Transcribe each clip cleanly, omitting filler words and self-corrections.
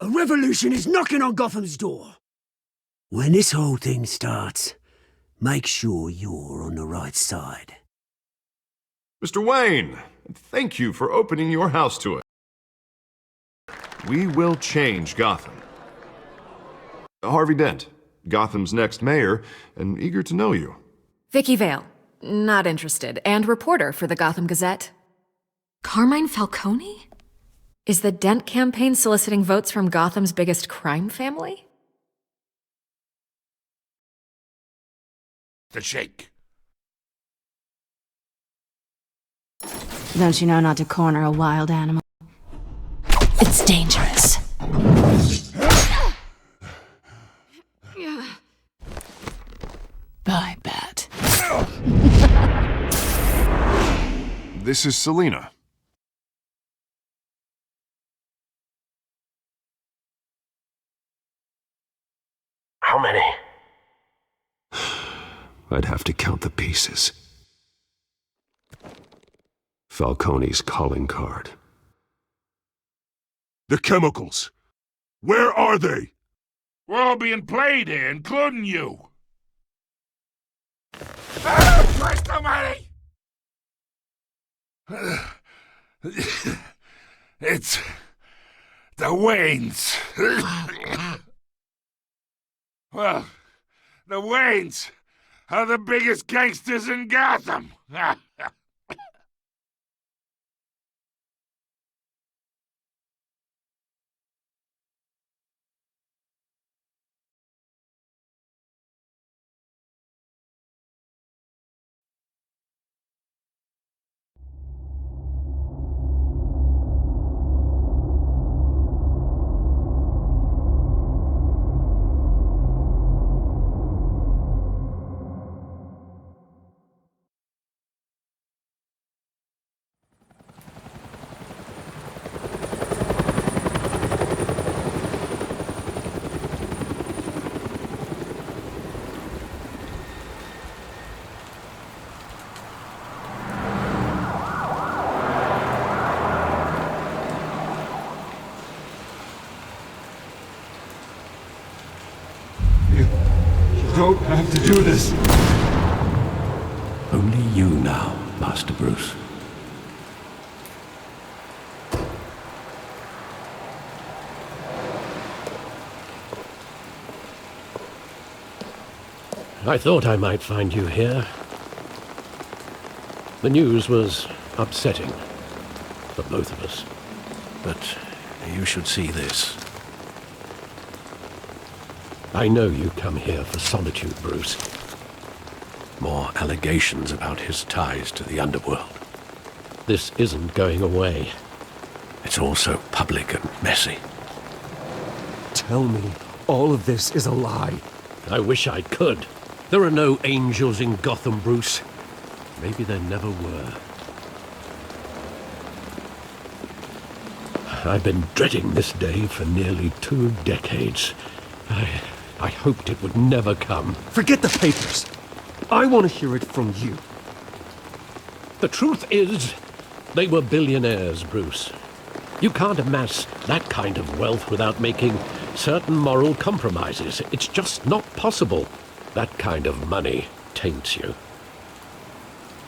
A revolution is knocking on Gotham's door. When this whole thing starts, make sure you're on the right side. Mr. Wayne, thank you for opening your house to us. We will change Gotham. Harvey Dent, Gotham's next mayor, and eager to know you. Vicky Vale, not interested, and reporter for the Gotham Gazette. Carmine Falcone? Is the Dent campaign soliciting votes from Gotham's biggest crime family? The shake. Don't you know not to corner a wild animal? It's dangerous. Bye, Bat. This is Selina. How many? I'd have to count the pieces. Falcone's calling card. The chemicals. Where are they? We're all being played here, including you. Christ almighty! It's the Waynes. Well, the Waynes are the biggest gangsters in Gotham. Don't have to do this. Only you now, Master Bruce. I thought I might find you here. The news was upsetting for both of us. But you should see this. I know you come here for solitude, Bruce. More allegations about his ties to the underworld. This isn't going away. It's all so public and messy. Tell me all of this is a lie. I wish I could. There are no angels in Gotham, Bruce. Maybe there never were. I've been dreading this day for nearly 2 decades. I hoped it would never come. Forget the papers. I want to hear it from you. The truth is, they were billionaires, Bruce. You can't amass that kind of wealth without making certain moral compromises. It's just not possible. That kind of money taints you.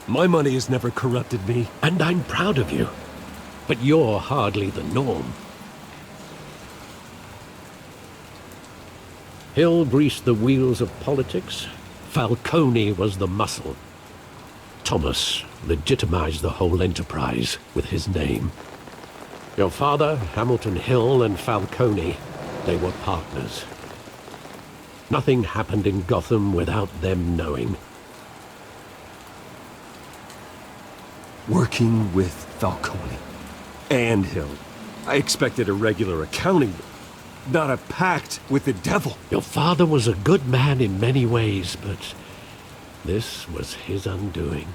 My money has never corrupted me. And I'm proud of you. But you're hardly the norm. Hill greased the wheels of politics. Falcone was the muscle. Thomas legitimized the whole enterprise with his name. Your father, Hamilton Hill, and Falcone, they were partners. Nothing happened in Gotham without them knowing. Working with Falcone and Hill. I expected a regular accounting, not a pact with the devil. Your father was a good man in many ways, but this was his undoing.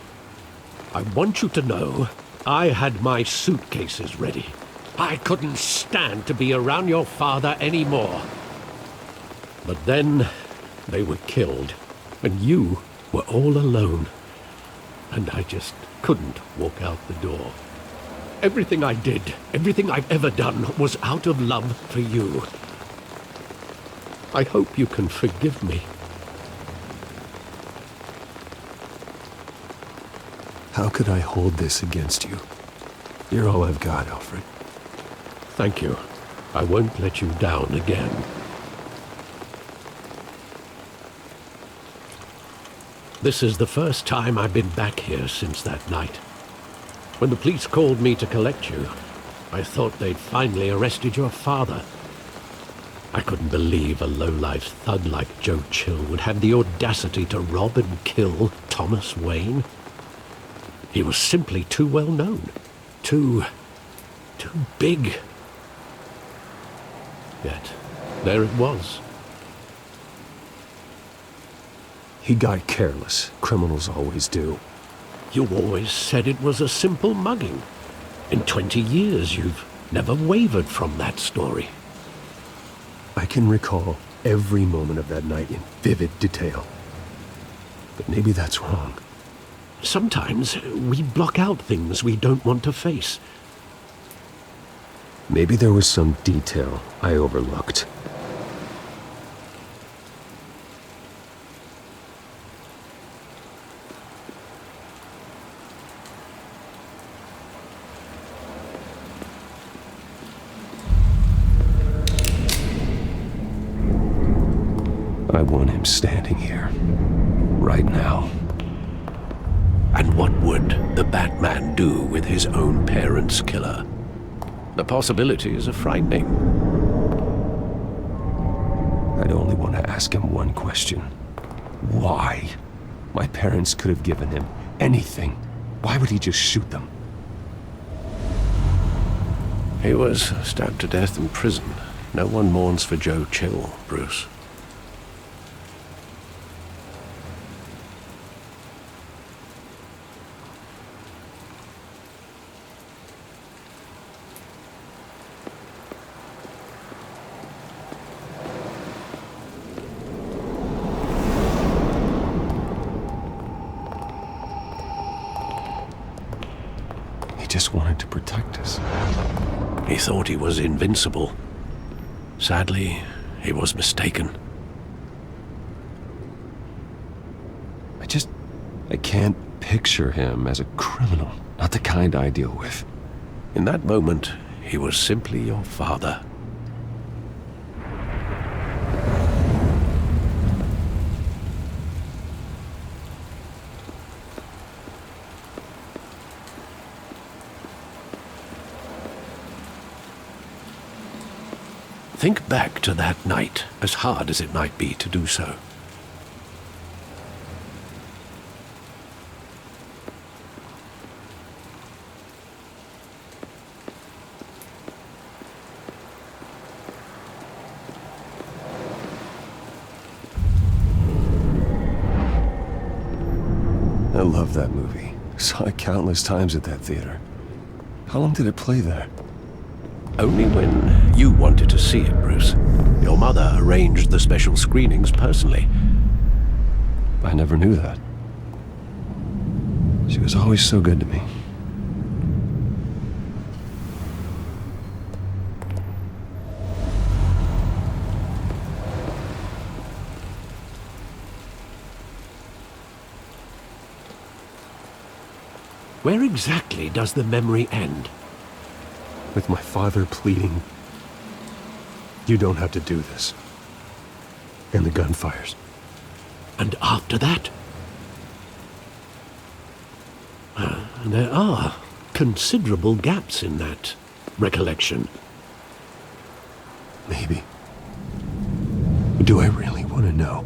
I want you to know, I had my suitcases ready. I couldn't stand to be around your father anymore. But then they were killed, and you were all alone. And I just couldn't walk out the door. Everything I did, everything I've ever done, was out of love for you. I hope you can forgive me. How could I hold this against you? You're all I've got, Alfred. Thank you. I won't let you down again. This is the first time I've been back here since that night. When the police called me to collect you, I thought they'd finally arrested your father. I couldn't believe a low-life thug like Joe Chill would have the audacity to rob and kill Thomas Wayne. He was simply too well known. Too big. Yet, there it was. He got careless. Criminals always do. You always said it was a simple mugging. In 20 years, you've never wavered from that story. I can recall every moment of that night in vivid detail. But maybe that's wrong. Sometimes we block out things we don't want to face. Maybe there was some detail I overlooked. I want him standing here, right now. And what would the Batman do with his own parents' killer? The possibilities are frightening. I'd only want to ask him one question. Why? My parents could have given him anything. Why would he just shoot them? He was stabbed to death in prison. No one mourns for Joe Chill, Bruce. Just wanted to protect us. He thought he was invincible. Sadly, he was mistaken. I can't picture him as a criminal. Not the kind I deal with. In that moment, he was simply your father. Think back to that night, as hard as it might be to do so. I love that movie. Saw it countless times at that theater. How long did it play there? Only when you wanted to see it, Bruce. Your mother arranged the special screenings personally. I never knew that. She was always so good to me. Where exactly does the memory end? With my father pleading, "You don't have to do this." And the gunfires. And after that? There are considerable gaps in that recollection. Maybe. Do I really want to know?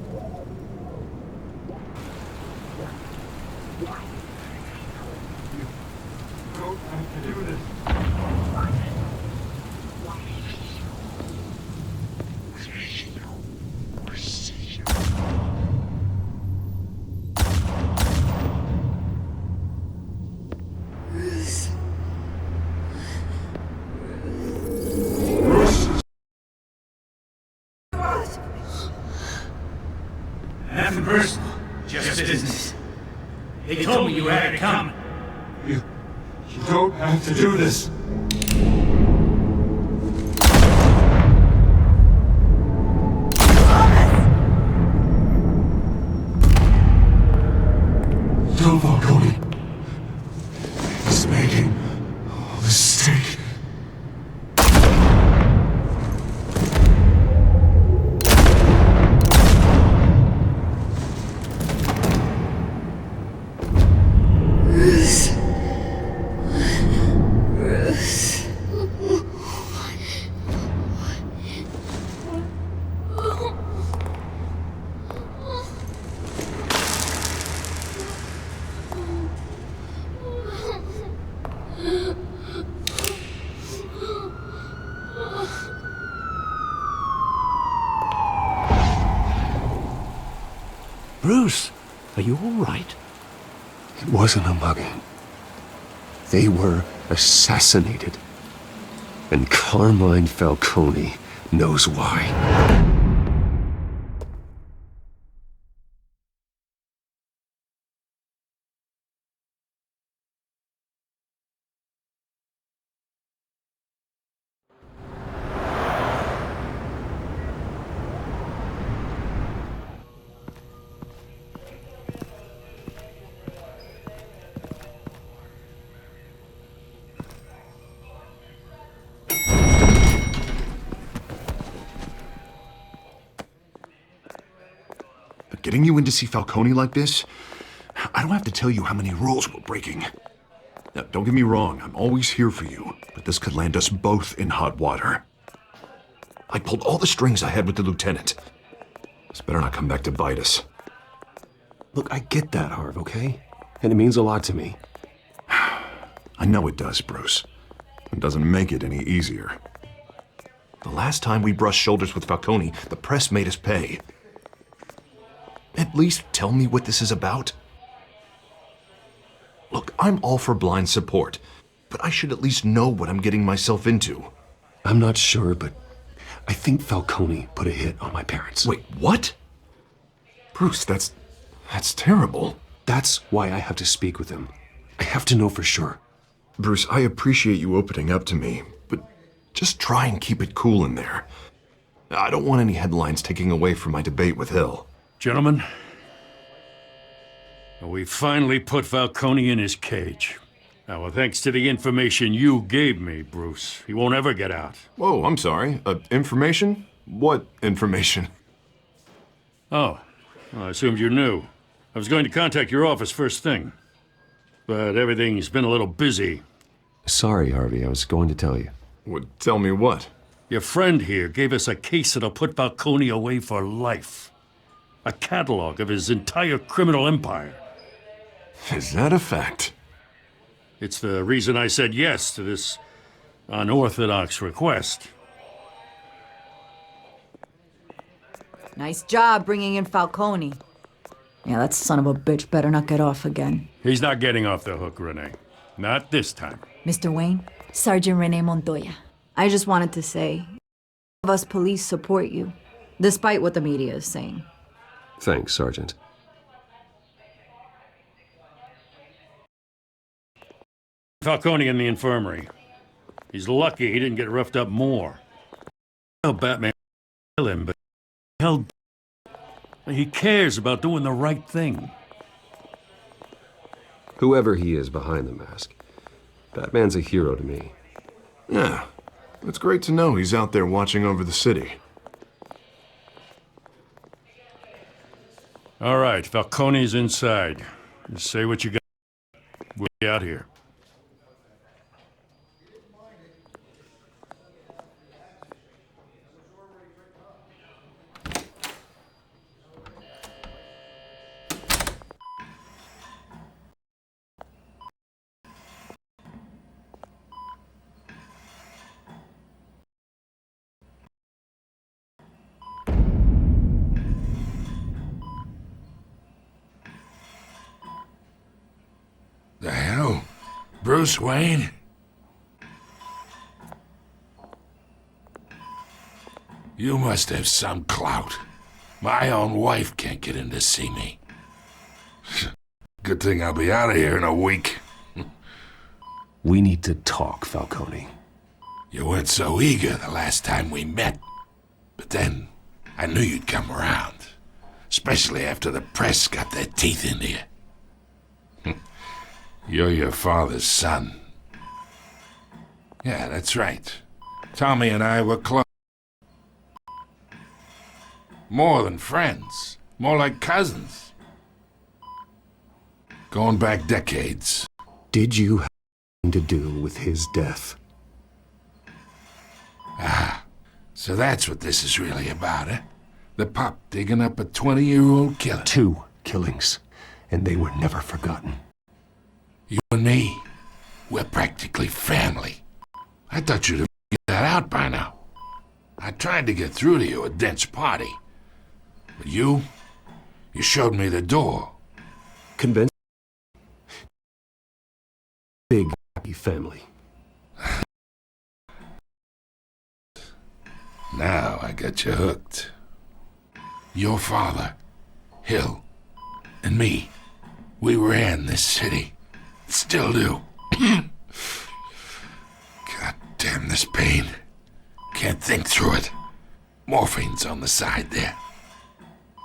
Nothing personal, just business. They told me you had it coming. You don't have to do this. Tell Falcone. He's making a mistake. Bruce, are you all right? It wasn't a mugging. They were assassinated. And Carmine Falcone knows why. But getting you in to see Falcone like this, I don't have to tell you how many rules we're breaking. Now, don't get me wrong, I'm always here for you, but this could land us both in hot water. I pulled all the strings I had with the lieutenant. This better not come back to bite us. Look, I get that, Harv, okay? And it means a lot to me. I know it does, Bruce. It doesn't make it any easier. The last time we brushed shoulders with Falcone, the press made us pay. At least tell me what this is about. Look, I'm all for blind support, but I should at least know what I'm getting myself into. I'm not sure, but I think Falcone put a hit on my parents. Wait, what? Bruce, that's terrible. That's why I have to speak with him. I have to know for sure. Bruce, I appreciate you opening up to me, but just try and keep it cool in there. I don't want any headlines taking away from my debate with Hill. Gentlemen, we finally put Falcone in his cage. Now, well, thanks to the information you gave me, Bruce, he won't ever get out. Whoa, I'm sorry. Information? What information? Oh, well, I assumed you knew. I was going to contact your office first thing, but everything's been a little busy. Sorry, Harvey, I was going to tell you. Tell me what? Your friend here gave us a case that'll put Falcone away for life. A catalog of his entire criminal empire. Is that a fact? It's the reason I said yes to this unorthodox request. Nice job bringing in Falcone. Yeah, that son of a bitch better not get off again. He's not getting off the hook, Renee. Not this time. Mr. Wayne, Sergeant Renee Montoya. I just wanted to say, of us police support you, despite what the media is saying. Thanks, Sergeant. Falcone in the infirmary. He's lucky he didn't get roughed up more. Oh, Batman kill him, but hell, he cares about doing the right thing. Whoever he is behind the mask, Batman's a hero to me. Yeah, it's great to know he's out there watching over the city. All right, Falcone's inside. Just say what you got. We'll be out here. The hell? Bruce Wayne? You must have some clout. My own wife can't get in to see me. Good thing I'll be out of here in a week. We need to talk, Falcone. You weren't so eager the last time we met. But then, I knew you'd come around. Especially after the press got their teeth into you. You're your father's son. Yeah, that's right. Tommy and I were close. More than friends. More like cousins. Going back decades. Did you have anything to do with his death? So that's what this is really about, eh? The pup digging up a 20-year-old killer. 2 killings, and they were never forgotten. You and me, we're practically family. I thought you'd have figured that out by now. I tried to get through to you at Dent's party. But you showed me the door. Convinced? Big, happy family. Now I got you hooked. Your father, Hill, and me, we ran this city. Still do. God damn this pain. Can't think through it. Morphine's on the side there.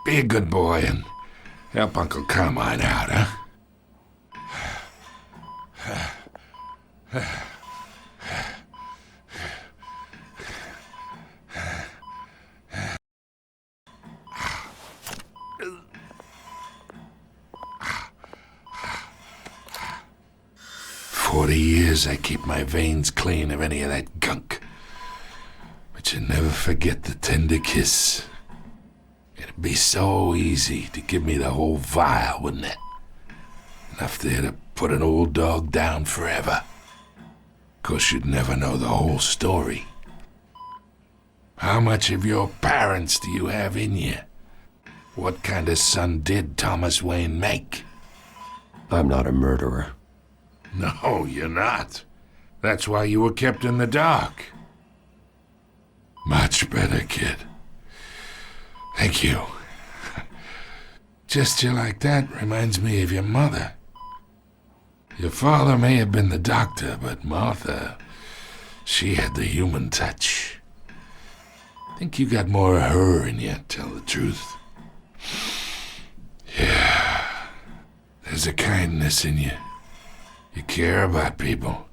Be a good boy and help Uncle Carmine out, huh? 40 years I keep my veins clean of any of that gunk. But you never forget the tender kiss. It'd be so easy to give me the whole vial, wouldn't it? Enough there to put an old dog down forever. 'Course you'd never know the whole story. How much of your parents do you have in you? What kind of son did Thomas Wayne make? I'm not a murderer. No, you're not. That's why you were kept in the dark. Much better, kid. Thank you. Gesture like that reminds me of your mother. Your father may have been the doctor, but Martha, she had the human touch. Think you got more of her in you, tell the truth. Yeah, there's a kindness in you. You care about people.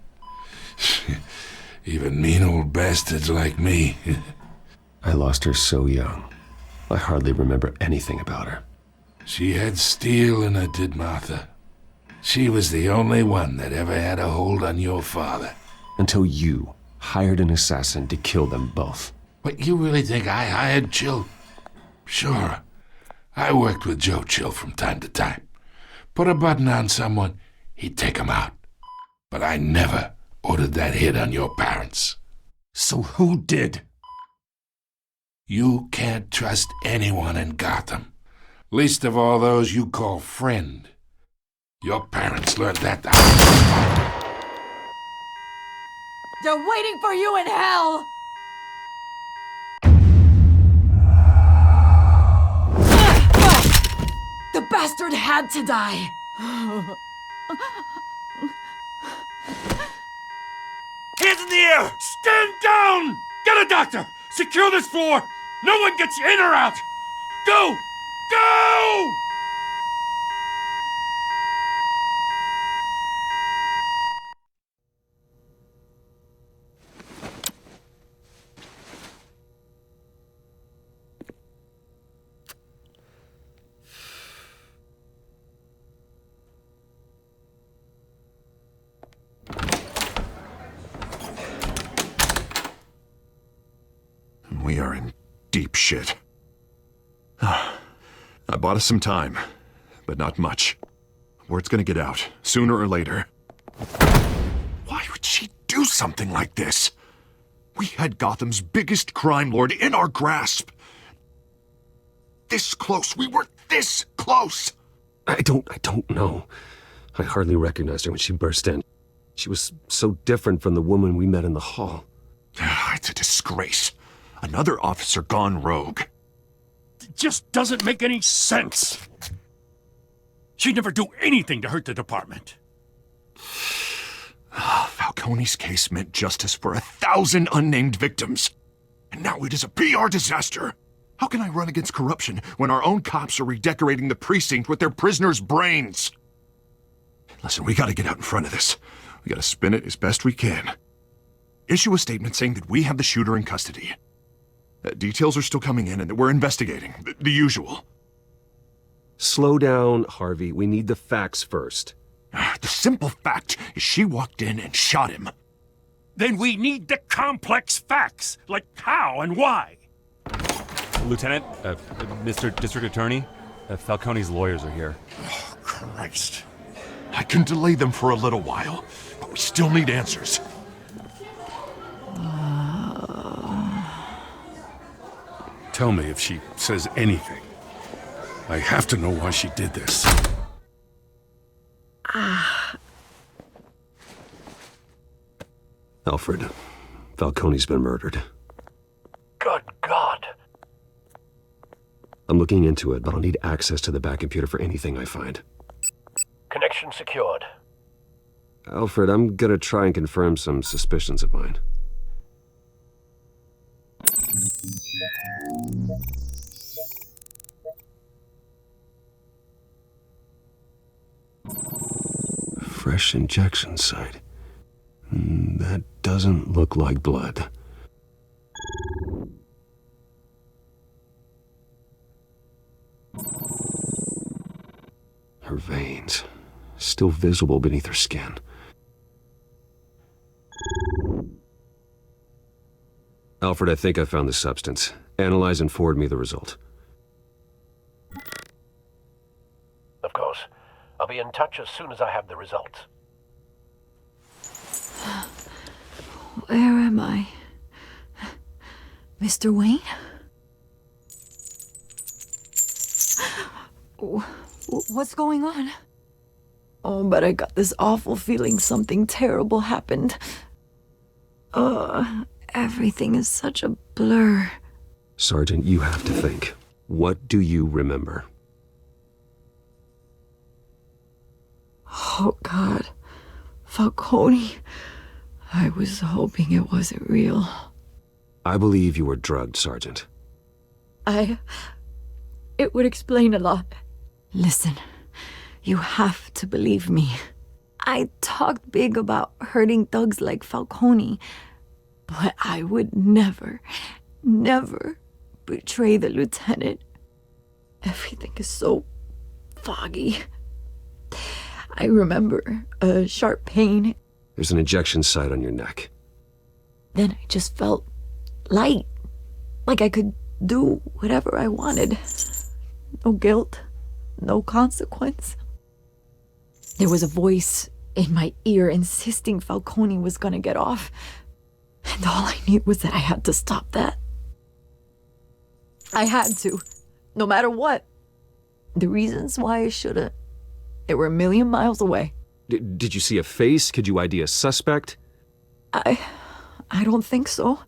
Even mean old bastards like me. I lost her so young. I hardly remember anything about her. She had steel in her, did Martha. She was the only one that ever had a hold on your father. Until you hired an assassin to kill them both. What, you really think I hired Chill? Sure. I worked with Joe Chill from time to time. Put a button on someone, he'd take him out. But I never ordered that hit on your parents. So who did? You can't trust anyone in Gotham. Least of all those you call friend. Your parents learned that the They're waiting for you in hell! The bastard had to die! Hands in the air! Stand down! Get a doctor! Secure this floor! No one gets in or out! Go! Go! We are in deep shit. I bought us some time, but not much. Word's gonna get out, sooner or later. Why would she do something like this? We had Gotham's biggest crime lord in our grasp. This close. We were this close. I don't know. I hardly recognized her when she burst in. She was so different from the woman we met in the hall. It's a disgrace. Another officer gone rogue. It just doesn't make any sense. She'd never do anything to hurt the department. Falcone. Falcone's case meant justice for 1,000 unnamed victims. And now it is a PR disaster. How can I run against corruption when our own cops are redecorating the precinct with their prisoners' brains? Listen, we gotta get out in front of this. We gotta spin it as best we can. Issue a statement saying that we have the shooter in custody. Details are still coming in and that we're investigating. The usual. Slow down, Harvey. We need the facts first. The simple fact is she walked in and shot him. Then we need the complex facts, like how and why. Lieutenant, Mr. District Attorney, Falcone's lawyers are here. Oh, Christ. I can delay them for a little while, but we still need answers. Tell me if she says anything. I have to know why she did this. Alfred, Falcone's been murdered. Good God. I'm looking into it, but I'll need access to the back computer for anything I find. Connection secured. Alfred, I'm gonna try and confirm some suspicions of mine. Fresh injection site. That doesn't look like blood. Her veins, still visible beneath her skin. Alfred, I think I found the substance. Analyze and forward me the result. Of course. I'll be in touch as soon as I have the results. Where am I? Mr. Wayne? What's going on? Oh, but I got this awful feeling something terrible happened. Everything is such a blur. Sergeant, you have to think. What do you remember? Oh, God. Falcone. I was hoping it wasn't real. I believe you were drugged, Sergeant. It would explain a lot. Listen, you have to believe me. I talked big about hurting thugs like Falcone, but I would never betray the lieutenant. Everything is so foggy. I remember a sharp pain. There's an injection site on your neck. Then I just felt light, like I could do whatever I wanted. No guilt, no consequence. There was a voice in my ear insisting Falcone was gonna get off. And all I knew was that I had to stop that. I had to, no matter what. The reasons why I shouldn't, they were a million miles away. Did you see a face? Could you ID a suspect? I don't think so.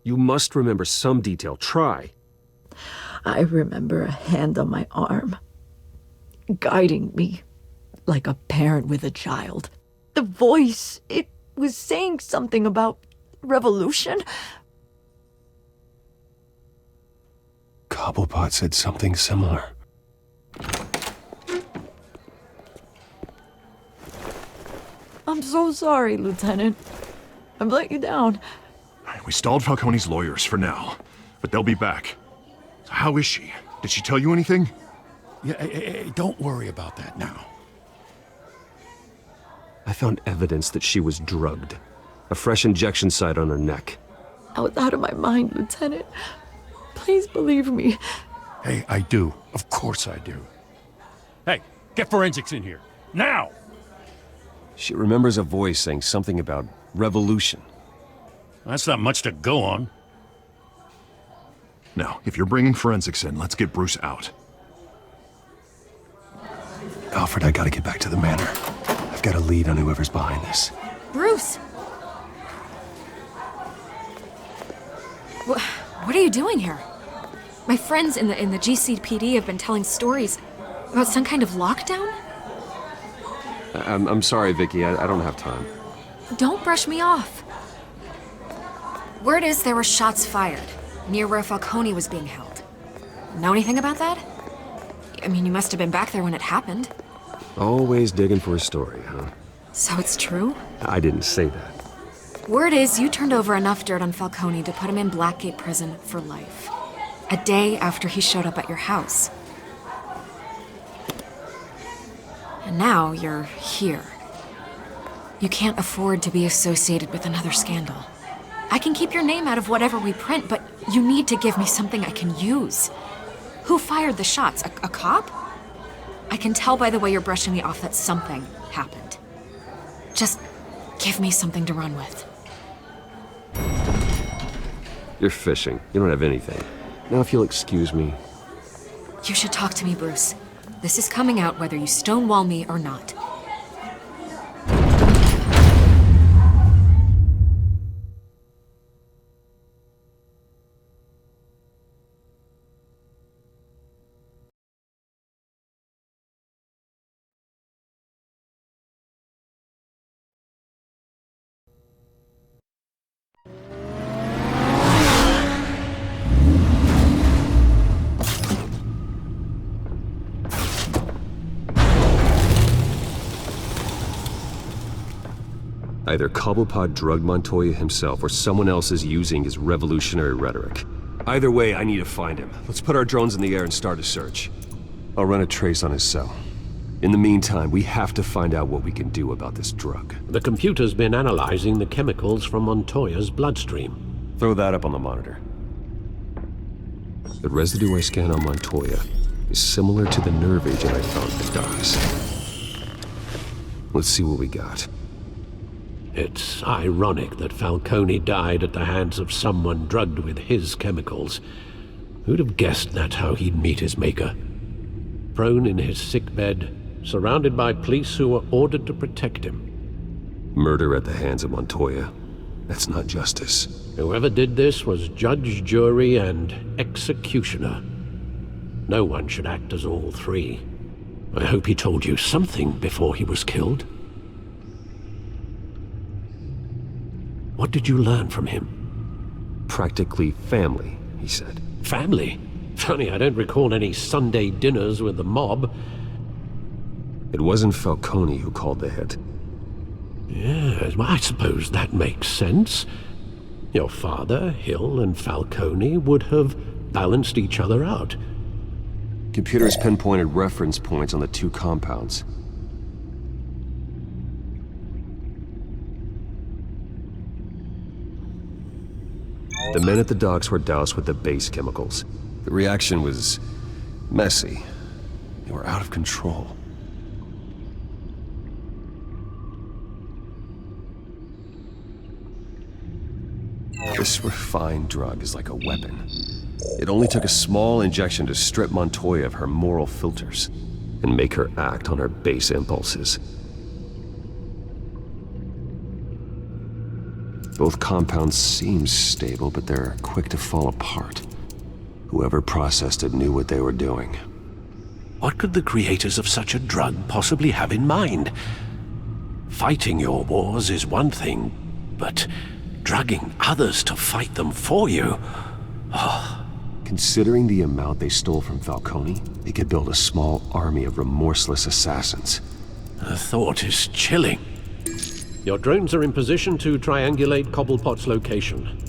You must remember some detail. Try. I remember a hand on my arm, guiding me like a parent with a child. The voice, it was saying something about revolution. Cobblepot said something similar. I'm so sorry, Lieutenant. I've let you down. We stalled Falcone's lawyers for now, but they'll be back. So how is she? Did she tell you anything? Yeah, don't worry about that now. I found evidence that she was drugged. A fresh injection site on her neck. I was out of my mind, Lieutenant. Please believe me. Hey, I do. Of course I do. Hey, get forensics in here. Now! She remembers a voice saying something about revolution. That's not much to go on. Now, if you're bringing forensics in, let's get Bruce out. Alfred, I gotta get back to the manor. I've got a lead on whoever's behind this. Bruce! What are you doing here? My friends in the GCPD have been telling stories about some kind of lockdown? I'm sorry, Vicky. I don't have time. Don't brush me off. Word is there were shots fired near where Falcone was being held. Know anything about that? I mean, you must have been back there when it happened. Always digging for a story, huh? So it's true? I didn't say that. Word is you turned over enough dirt on Falcone to put him in Blackgate Prison for life. A day after he showed up at your house. And now you're here. You can't afford to be associated with another scandal. I can keep your name out of whatever we print, but you need to give me something I can use. Who fired the shots? A cop? I can tell by the way you're brushing me off that something happened. Just give me something to run with. You're fishing. You don't have anything. Now, if you'll excuse me. You should talk to me, Bruce. This is coming out whether you stonewall me or not. Either Cobblepot drugged Montoya himself or someone else is using his revolutionary rhetoric. Either way, I need to find him. Let's put our drones in the air and start a search. I'll run a trace on his cell. In the meantime, we have to find out what we can do about this drug. The computer's been analyzing the chemicals from Montoya's bloodstream. Throw that up on the monitor. The residue I scan on Montoya is similar to the nerve agent I found at the docks. Let's see what we got. It's ironic that Falcone died at the hands of someone drugged with his chemicals. Who'd have guessed that's how he'd meet his maker? Prone in his sickbed, surrounded by police who were ordered to protect him. Murder at the hands of Montoya. That's not justice. Whoever did this was judge, jury, and executioner. No one should act as all three. I hope he told you something before he was killed. What did you learn from him? Practically family, he said. Family? Funny, I don't recall any Sunday dinners with the mob. It wasn't Falcone who called the hit. Yes, well, I suppose that makes sense. Your father, Hill, and Falcone would have balanced each other out. Computers pinpointed reference points on the two compounds. The men at the docks were doused with the base chemicals. The reaction was messy. They were out of control. This refined drug is like a weapon. It only took a small injection to strip Montoya of her moral filters and make her act on her base impulses. Both compounds seem stable, but they're quick to fall apart. Whoever processed it knew what they were doing. What could the creators of such a drug possibly have in mind? Fighting your wars is one thing, but drugging others to fight them for you? Oh. Considering the amount they stole from Falcone, they could build a small army of remorseless assassins. The thought is chilling. Your drones are in position to triangulate Cobblepot's location.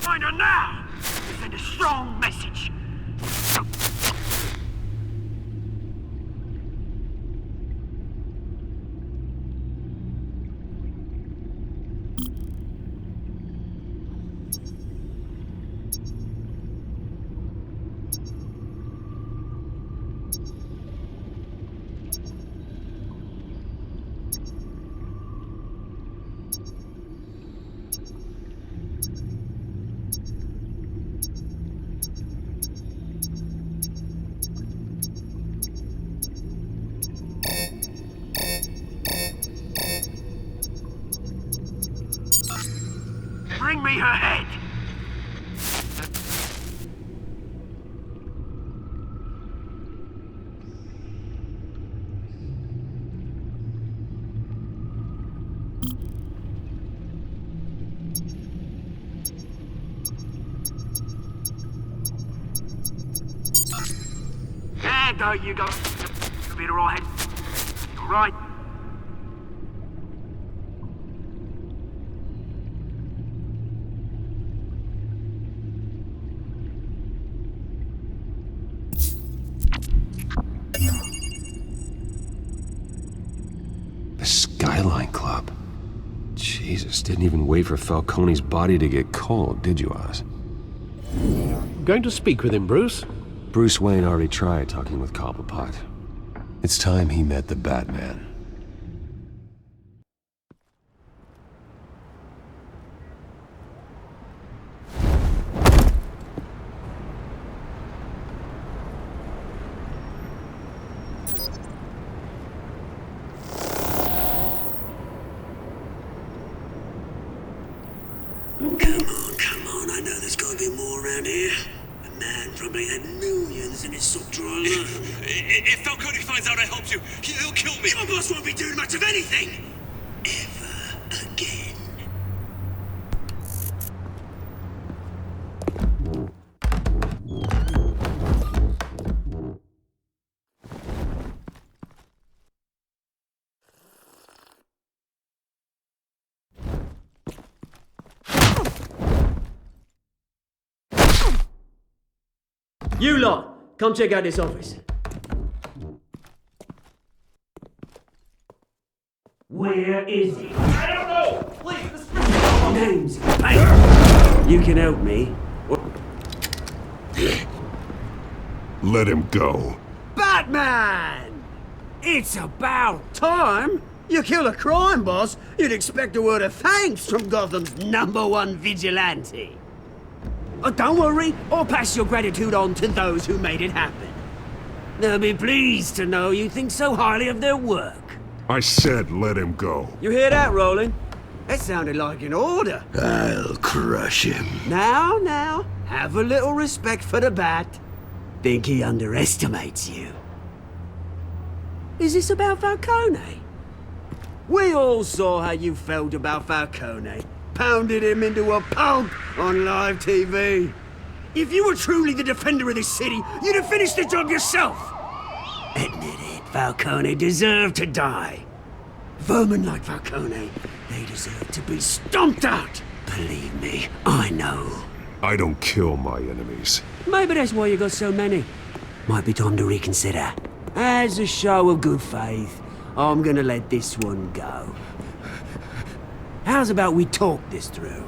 Find her now! Send a strong message. Bring me her head! There you go. You'll be all right. All right. The Skyline Club. Jesus, didn't even wait for Falcone's body to get cold, did you, Oz? Going to speak with him, Bruce? Bruce Wayne already tried talking with Cobblepot. It's time he met the Batman. Come on, I know there's gotta be more around here. The man probably had millions in his sock drawer alone. If Falcone finds out I helped you, he'll kill me. Your boss won't be doing much of anything! Ever again. You lot, come check out this office. Where is he? I don't know! Please, Name's Payne. You can help me. Let him go. Batman! It's about time! You kill a crime boss, you'd expect a word of thanks from Gotham's #1 vigilante. Don't worry, I'll pass your gratitude on to those who made it happen. They'll be pleased to know you think so highly of their work. I said let him go. You hear that, Roland? That sounded like an order. I'll crush him. Now, have a little respect for the Bat. Think he underestimates you. Is this about Falcone? We all saw how you felt about Falcone. Pounded him into a pulp on live TV. If you were truly the defender of this city, you'd have finished the job yourself. Admit it, Falcone deserved to die. Vermin like Falcone, they deserve to be stomped out. Believe me, I know. I don't kill my enemies. Maybe that's why you got so many. Might be time to reconsider. As a show of good faith, I'm gonna let this one go. How's about we talk this through?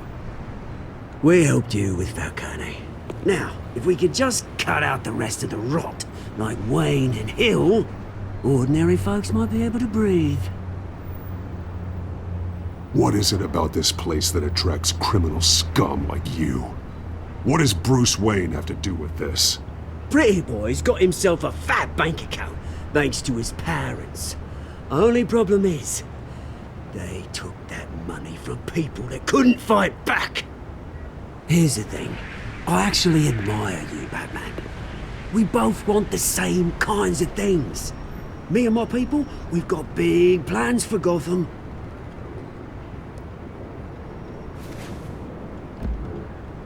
We helped you with Falcone. Now, if we could just cut out the rest of the rot, like Wayne and Hill, ordinary folks might be able to breathe. What is it about this place that attracts criminal scum like you? What does Bruce Wayne have to do with this? Pretty Boy's got himself a fat bank account, thanks to his parents. Only problem is, they took that money from people that couldn't fight back. Here's the thing. I actually admire you, Batman. We both want the same kinds of things. Me and my people, we've got big plans for Gotham.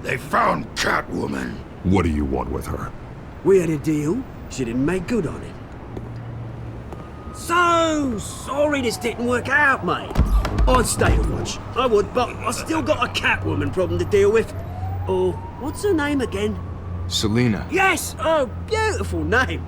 They found Catwoman. What do you want with her? We had a deal. She didn't make good on it. So sorry this didn't work out, mate. I'd stay to watch. I would, but I still got a Catwoman problem to deal with. Oh, what's her name again? Selina. Yes! Oh, beautiful name.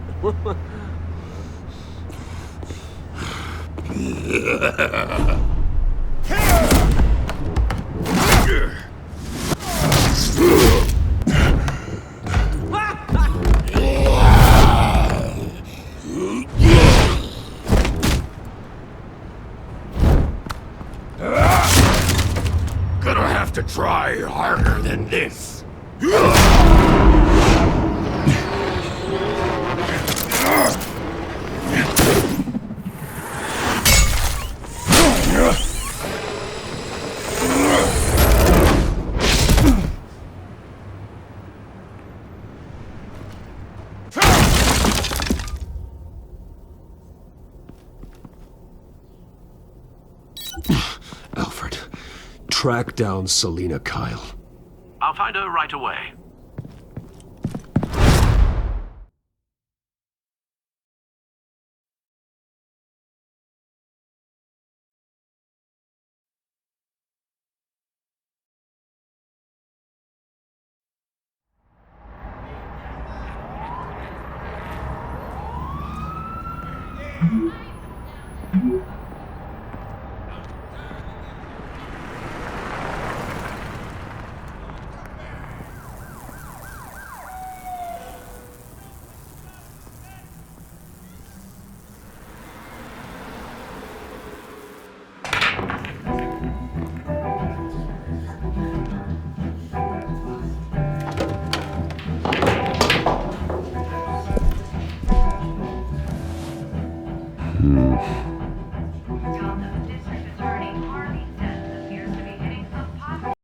Gonna have to try harder than this. Alfred, track down Selina Kyle. I'll find her right away. Mm-hmm.